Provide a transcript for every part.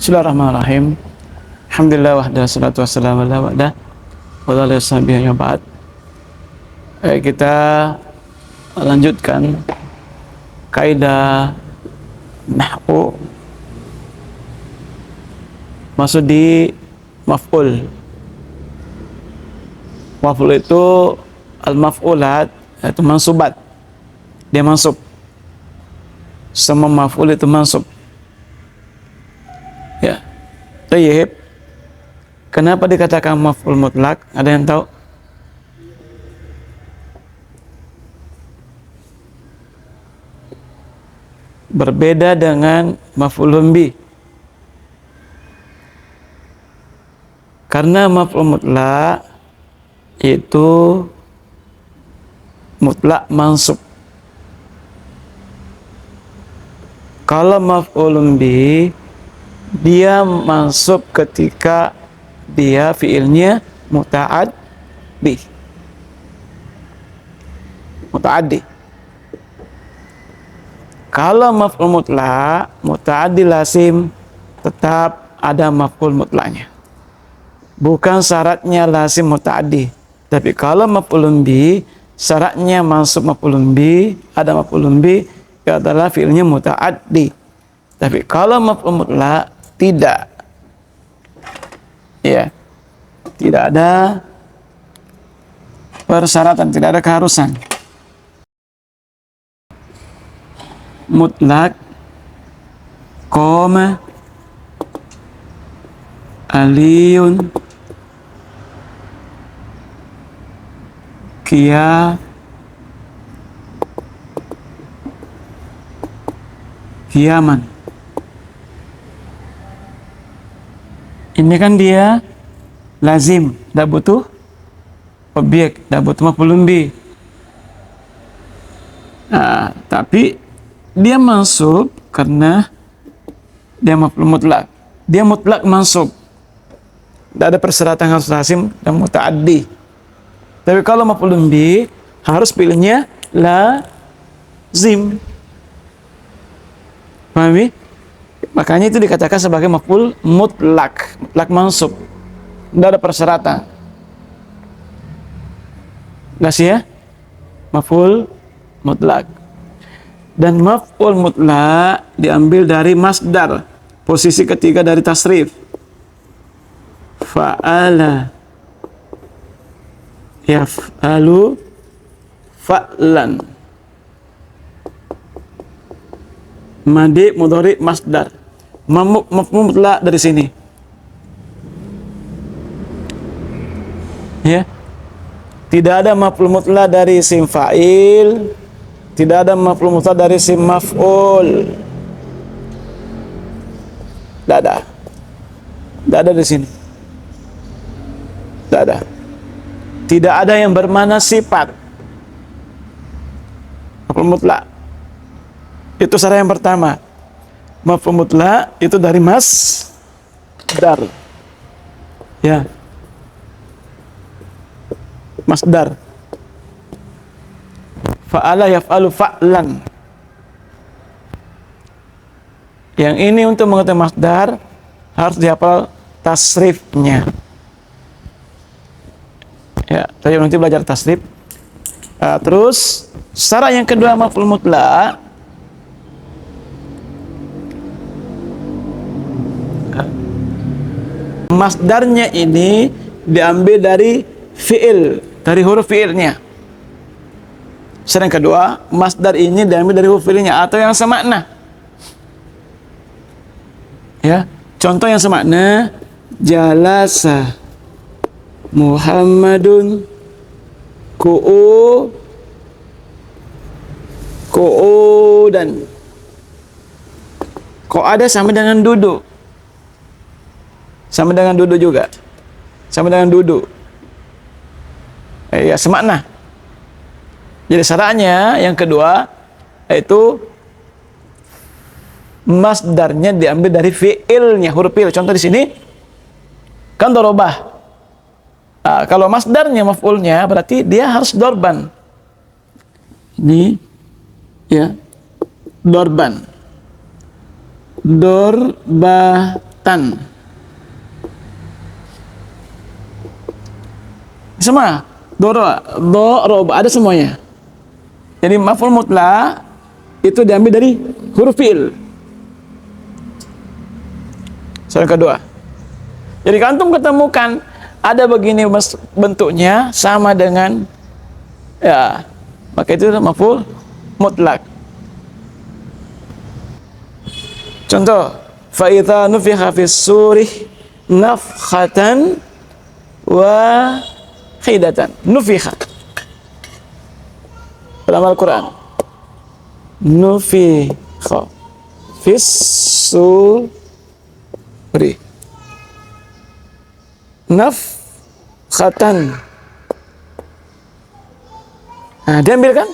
Bismillahirrahmanirrahim. Alhamdulillah wahda salatu wassalamu ala wa'dah wa ala sahbihi wa ba'd. Kita lanjutkan kaidah nahwu masuk di maf'ul. Maf'ul itu al-maf'ulat, itu mansubat. Dia mansub. Semua maf'ul itu mansub. Ya. Tayyib. Kenapa dikatakan maf'ul mutlak? Ada yang tahu? Berbeda dengan maf'ulun bih. Karena maf'ul mutlak itu mutlak mansub. Kalau maf'ulun bih, dia mansub ketika dia fiilnya muta'addi. Kalau maf'ul mutlak, muta'addi lazim, tetap ada maf'ul mutlaknya. Bukan syaratnya lazim muta'addi. Tapi kalau maf'ulun bih, syaratnya mansub maf'ulun bih, ada maf'ulun bih, itu adalah fiilnya muta'addi. Tapi kalau maf'ul mutlak, tidak. Ya. Tidak ada persyaratan, tidak ada keharusan. Mutlak qoma aliyun kiaman. Ini kan dia lazim, tidak butuh objek, tidak butuh maf'ulun bih. Nah, tapi dia mansub karena dia maf'ul mutlak. Dia mutlak mansub. Tidak ada persyaratan harus lazim dan muta'addi. Tapi kalau maf'ulun bih harus pilihnya lazim. Pahami? Makanya itu dikatakan sebagai maf'ul mutlak, mutlak mansub. Tidak ada persyaratan. Jelas ya? Maf'ul mutlak. Dan maf'ul mutlak diambil dari masdar, posisi ketiga dari tasrif. Fa'ala yaf'alu fa'lan. Madi mudhari masdar. Maf'ul mutlak dari sini. Ya. Tidak ada maf'ul mutlak dari isim fa'il, tidak ada maf'ul mutlak dari isim maf'ul. Tidak ada. Tidak ada di sini. Tidak ada. Tidak ada yang bermakna sifat. Maf'ul mutlak. Itu syarat yang pertama. Maf'ul mutlak itu dari masdar. Ya. Masdar. Fa'ala yaf'alu fa'lan. Yang ini untuk mengetahui masdar harus dihafal tasrifnya. Ya, tadi nanti belajar tasrif. Terus syarat yang kedua maf'ul mutlak masdarnya ini diambil dari fi'il, dari huruf fi'ilnya. Syarat yang kedua, masdar ini diambil dari huruf fi'ilnya atau yang semakna. Ya, contoh yang semakna, jalasa Muhammadun qu'udan. Ada sama dengan duduk. Sama dengan duduk juga. Sama dengan duduk. Ya, semakna. Jadi syaratnya yang kedua yaitu masdarnya diambil dari fi'ilnya, huruf fi'il. Contoh di sini kan dorobah. Kalau masdarnya maf'ulnya berarti dia harus dorban. Ini ya, dorban. Dorba nafkhatan. Semua doroba ada semuanya. Jadi maf'ul mutlaq itu diambil dari huruf fi'il. Soal kedua. Jadi kalau antum ketemukan ada begini bentuknya sama dengan ya, maka itu maf'ul mutlaq. Contoh, fa idza nufikha fis suri nafkhatan wa khidatan. Nufikha dalam Al-Quran, nufikha fis suri nafkhatan. Nah, diambil kan?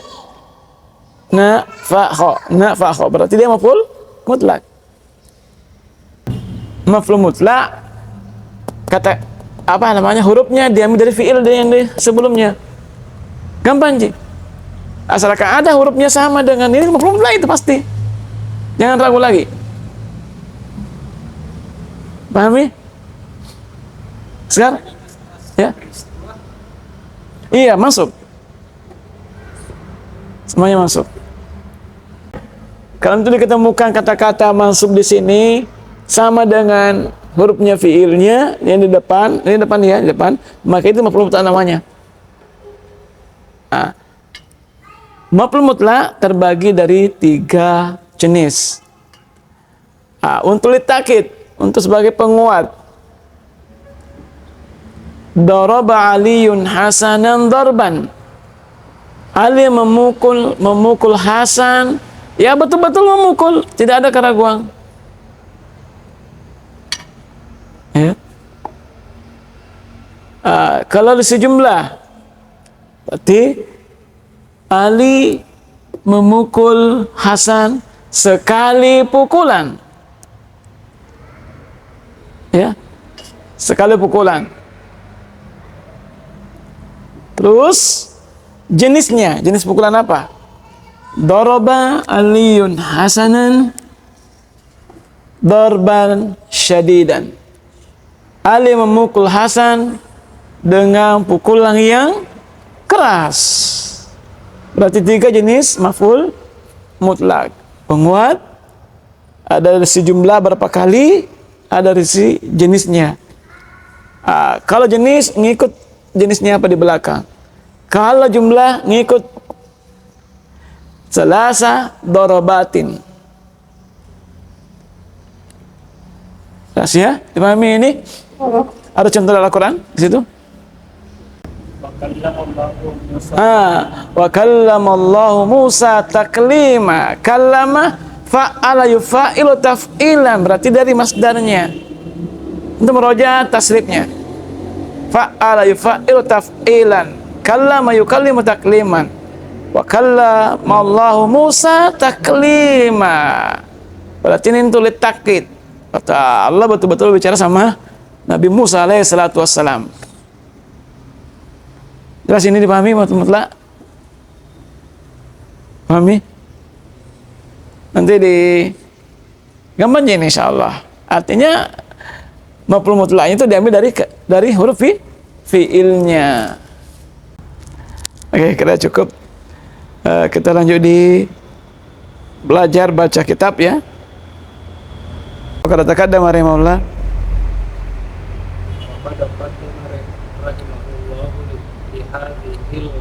Nafakha berarti dia maf'ul mutlaq. Maf'ul mutlaq kata apa namanya, hurufnya diambil dari fi'il yang sebelumnya. Gampang sih. Asalkan ada hurufnya sama dengan ini maf'ul mutlaq itu pasti. Jangan ragu lagi. Pahami? Sekarang? Ya. Iya, masuk. Semuanya masuk. Kalau itu diketemukan kata-kata masuk di sini sama dengan hurufnya fiilnya yang di depan, di depan, maka itu maf'ul mutlaq namanya. Nah, maf'ul mutlaq terbagi dari 3 jenis. Nah, untuk litakid, untuk sebagai penguat, daraba Aliyun Hasanan darban. Ali memukul Hasan, ya betul-betul memukul, tidak ada keraguan. Ya. Kalau di sejumlah, berarti Ali memukul Hasan sekali pukulan. Ya, sekali pukulan. Terus jenisnya, jenis pukulan apa? Daraba Aliyun Hasanan darban syadidan. Ali memukul Hasan dengan pukulan yang keras. Berarti 3 jenis maf'ul mutlaq. Penguat, ada dari sejumlah berapa kali, ada dari si jenisnya. Kalau jenis ngikut jenisnya apa di belakang. Kalau jumlah ngikut salasa dorobatin. Rahasia, dipahami ini? Ada contoh dalam Al-Quran di situ? Wa kallamallahu Musa taklima. Kallama fa'ala yufa'ilu taf'ilan, berarti dari masdarnya. Untuk meroja tasrifnya. Fa'ala yufa'ilu taf'ilan. Kallama yukallimu takliman. Wa kallamallahu Musa taklima. Berarti ini untuk litakid. Kata Allah betul-betul bicara sama Nabi Musa alaihi salatu wassalam. Jelas ini dipahami mutlak? Pahami? Nanti di gambarnya ini insyaallah. Artinya maf'ul mutlaknya itu diambil dari huruf fi'ilnya. Oke, kita cukup. Kita lanjut di belajar baca kitab ya. Kata taqaddama rahimahullah. Pada rahimahullah di hadhil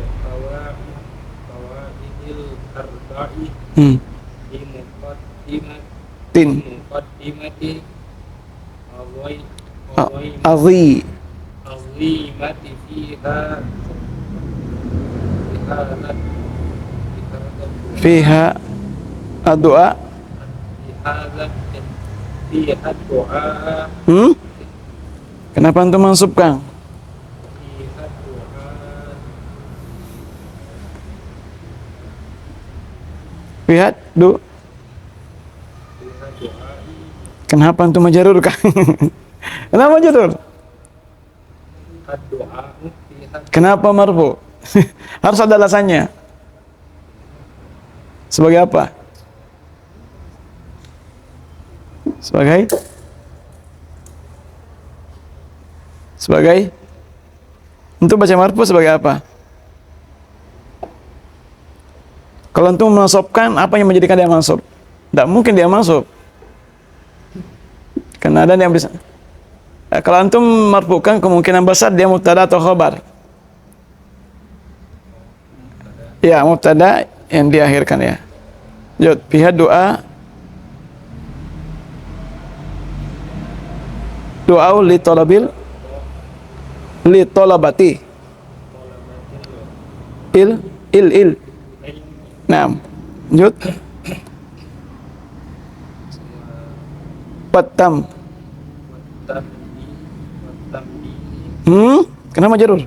qawaidil arba'i di muqaddimati azimati fiha addu'a. Kenapa antum mansubkan? Lihat, kenapa antum majarurkan? Kenapa majarur? Kenapa marfu? Harus ada alasannya. Sebagai apa? Sebagai Sebagai, untuk baca marfu sebagai apa? Kalau antum menasabkan, apa yang menjadikan dia mansub? Tidak mungkin dia mansub. Karena ada yang bisa. Kalau antum marfukan, kemungkinan besar dia mubtada atau khabar. Ya, mubtada yang diakhirkan ya. Jod, pihak doa li tolabati il. Nah, jod patam. Kenapa jarur?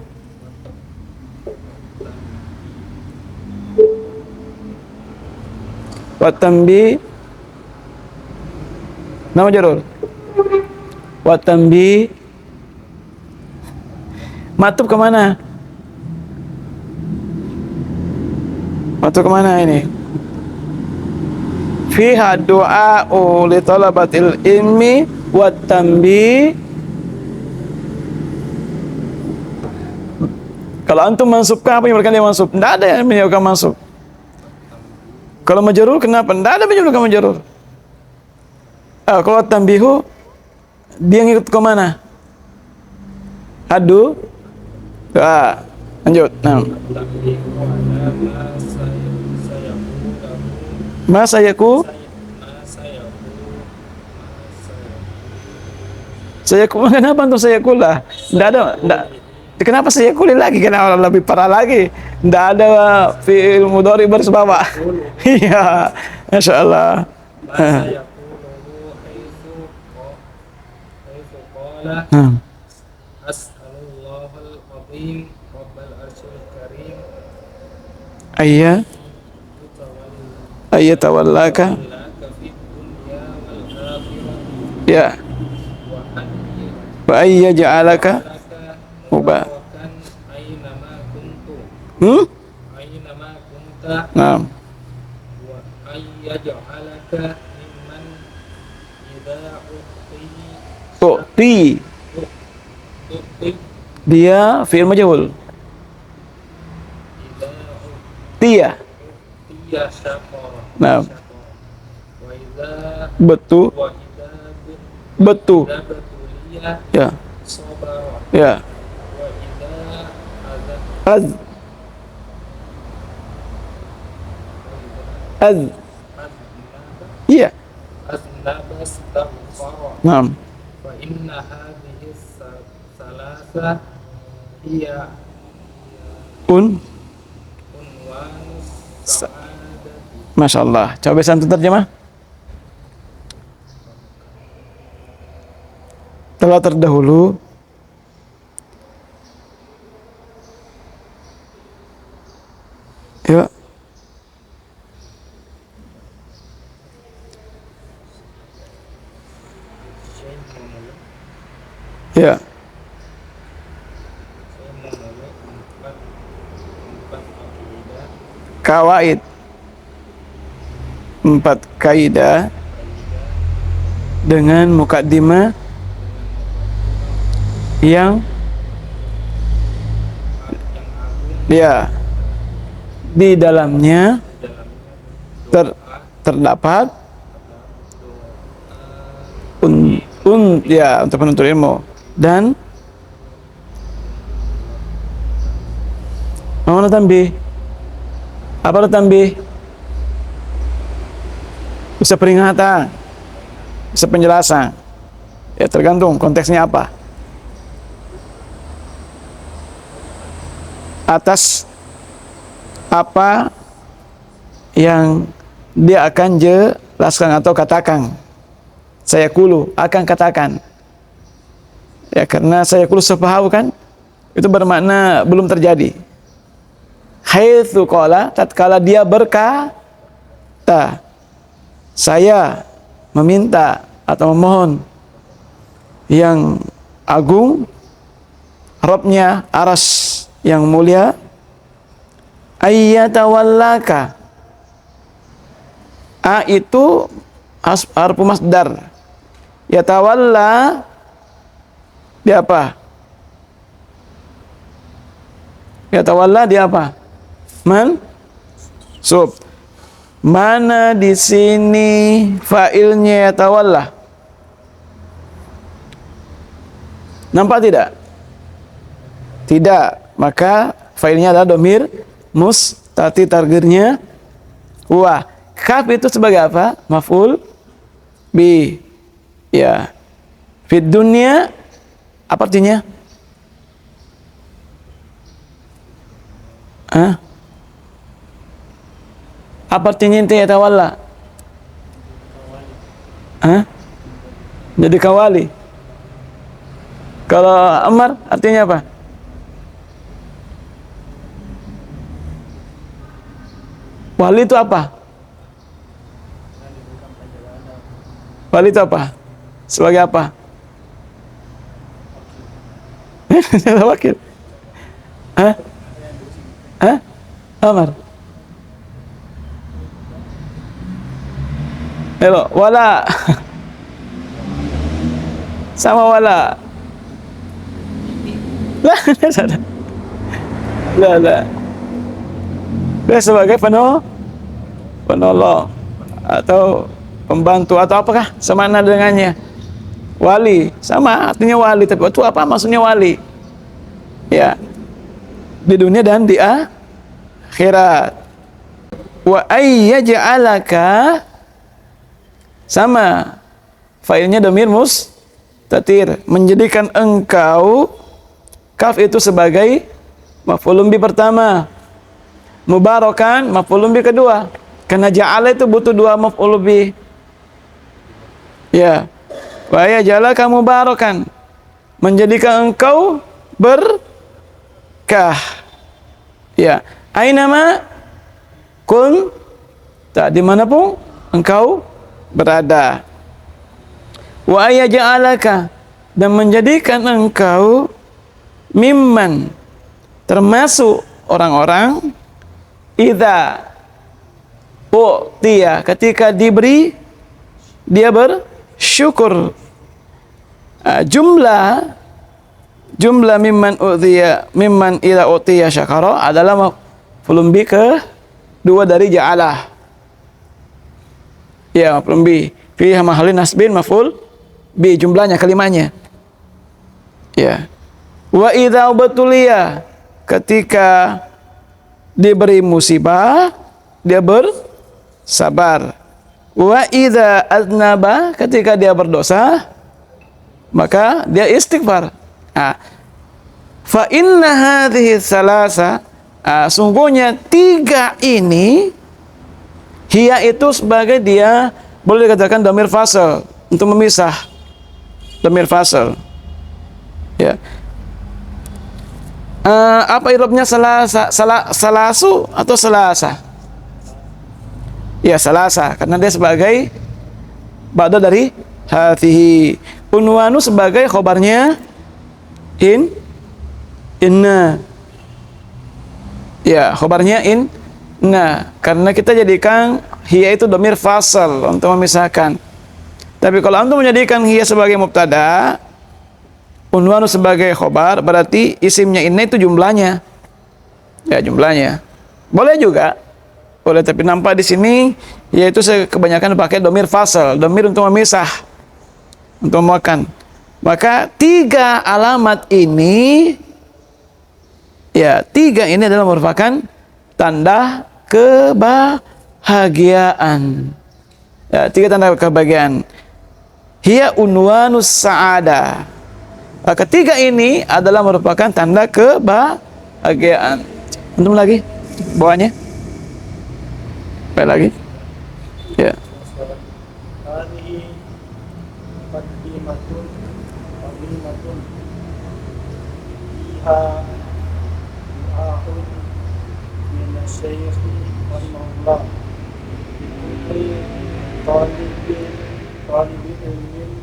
Watambi. Nama jarur. Watambi. Matub kemana? Matub kemana ini? Fiha du'a'u li talabatil ilmi watambi. Kalau antum mansubkan, apa yang berkali mansub? Tidak ada yang menyebabkan mansub. Kalau majrur, kenapa? Tidak ada menyebabkan majrur. Kalau tambihu, dia ngikut ke mana? Adu. Lanjut. Nah. Masayaku. Sayaku, kenapa antum sayakulah? Tidak ada. Kenapa saya kulit lagi? Kenapa lebih parah lagi? Tidak ada fi'il mudhari bersebaba. Iya, Masya Allah. Ayya tawallaka. Ya. Wa ayya ja'alaka mubah. Nah. Tu'ti. Dia fi'il majhul. Tia. Nah. Betu. Ya. Ya. Iya. Naam. Masya Allah. Coba santun terjemah. Telah terdahulu ya ya kawaid 4 kaidah dengan mukaddimah yang ya di dalamnya terdapat ya untuk penuntut ilmu dan mana tambih? Apa tambih? Bisa peringatan, bisa penjelasan. Ya tergantung konteksnya apa. Atas apa yang dia akan jelaskan atau katakan. Saya kulu akan katakan. Ya karena saya kulu sepahamu kan itu bermakna belum terjadi. Haitsu qala tatkala dia berkata, saya meminta atau memohon yang agung, Rabbnya aras yang mulia, ayyatawallaka. A itu harfu masdar. Yatawalla dia apa? Yatawalla dia apa? Mansub. Mana di sini fa'ilnya yatawalla? Nampak tidak? Tidak. Maka fa'ilnya adalah domir mustatir, targetnya huwa. Kaf itu sebagai apa? Maf'ul bi. Ya. Fid dunya apa artinya? Hah? Apa artinya inti yatawalla? Hah? Jadi kawali. Kalau Amar artinya apa? Wali itu apa? Wali itu apa? Sebagai apa? Wakil. Hah? Hah? Amar. Hello, wala. Sama wala. Lah, lah. Dia sebagai penolong atau pembantu atau apakah semana dengannya? Wali, sama artinya wali, tapi itu apa maksudnya wali? Ya. Di dunia dan di akhirat. Wa ayyaj'alaka sama failnya domir mustatir, menjadikan engkau, kaf itu sebagai maf'ulun bi pertama, mubarakan maf'ulun bi kedua, karena ja'ala itu butuh dua maf'ul bi. Ya, wa yaj'alaka mubarakan, menjadikan engkau berkah. Ya, ainama kun, tak dimanapun engkau berada. Wa yaj'alaka, dan menjadikan engkau mimman, termasuk orang-orang idza u'tiya, ketika diberi dia bersyukur. Jumlah mimman u'tiya, mimman idza u'tiya syakara adalah maf'ul bi kedua dari ja'alah. Ya, maf'ul bi fi mahallin nasbin maf'ul bi, jumlahnya kelimanya. Ya. Wa idza ubtuliya, ketika diberi musibah dia bersabar. Wa idza aznaba, ketika dia berdosa maka dia istighfar. Nah, fa inna hadhihi salasa, sungguhnya tiga ini, hiya itu sebagai dia boleh dikatakan dhamir fasal untuk memisah, dhamir fasal. Ya. Apa irobnya salasu atau selasa? Ya, salasa, karena dia sebagai ba'da dari hadhihi. Unwanu sebagai khobarnya inna. Ya, khobarnya inna, karena kita jadikan hiya itu dhamir fasal untuk memisahkan. Tapi kalau antum menjadikan hiya sebagai mubtada, unwanu sebagai khobar, berarti isimnya inna itu jumlahnya. Ya, jumlahnya. Boleh juga. Boleh, tapi nampak di sini yaitu kebanyakan pakai dhamir fasal, dhamir untuk memisah, untuk memakan. Maka tiga alamat ini, ya, tiga ini adalah merupakan tanda kebahagiaan. Ya, tiga tanda kebahagiaan. Hiya unwanus sa'adah. Ketiga ini adalah merupakan tanda kebahagiaan. Antum lagi bawahnya? Baik lagi. Ya. Hadhihi muqaddimatun qadimatun fiha du'a'un min asy-syaikh rahimahullah li talibi ilmin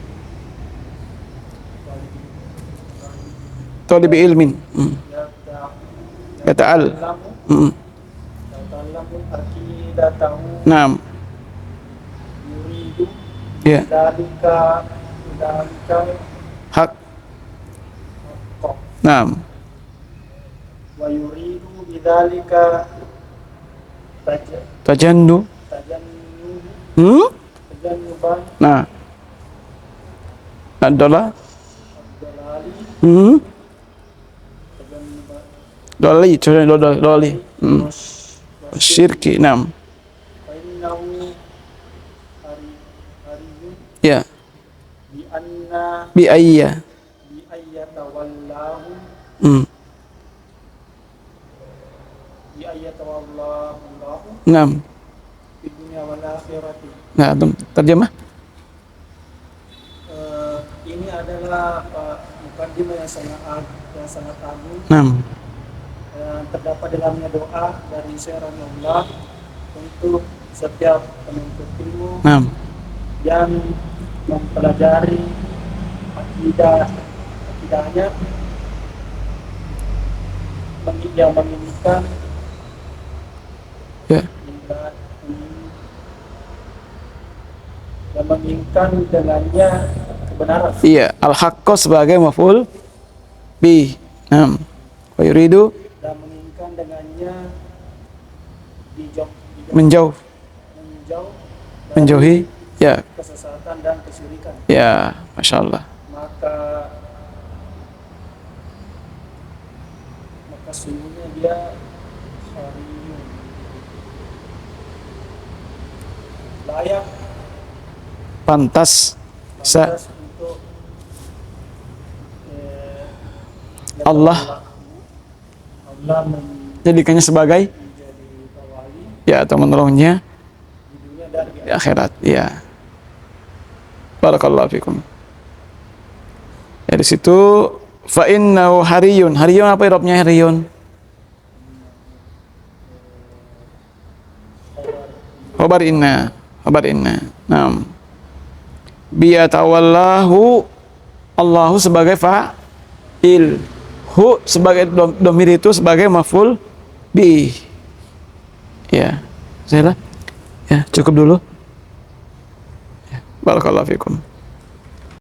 Talibi ilmin. Yata'al. yata'allamu aqidatahu Naam. yuridu Ya. dalika Hak. haqqa Naam. wa yuridu dzalika tajannu. tajannu Hmm? tajannuban Nah, adalah ad-dalali hmm? tajannuban Doli, coba doli. wasyirki Syirki, nam. fa innahu hariyun Ya, bi anna bi ayya. bi ayyatawallahu Hmm. bi ayyatawallahu Allahu Nam. di dunia wal akhirati. Nah, terjemah. Ini adalah mukadimah yang sangat agung. Nam. Terdapat dalamnya doa dari Syekh Allah untuk setiap penuntut ilmu Nam. yang mempelajari akidahnya yang menginginkan Ya. yang menginginkan dengannya kebenaran. Iya, al-haqqo sebagai maf'ul bi. Nam. Wa yuridu Dan menginginkan dengannya menjauh, menjauh dari menjauhi. Ya, kesesatan dan kesyirikan. ya, masya Allah. Maka sungguhnya dia hariyun, layak, Pantas pantas untuk Allah jadikannya sebagai menjadi wali ya atau menolongnya di dunia dan di di akhirat. Ya. Barakallahu fikum. Ya, di situ fa innahu hariyun. Hariyun apa irobnya hariyun? Khabar inna. Khabar inna. Naam. Biyatawallahu, Allahu sebagai fa'il. Hu sebagai domir itu sebagai maf'ul bi. Ya. Saya Ya, cukup dulu. Ya. Barakallahu fikum.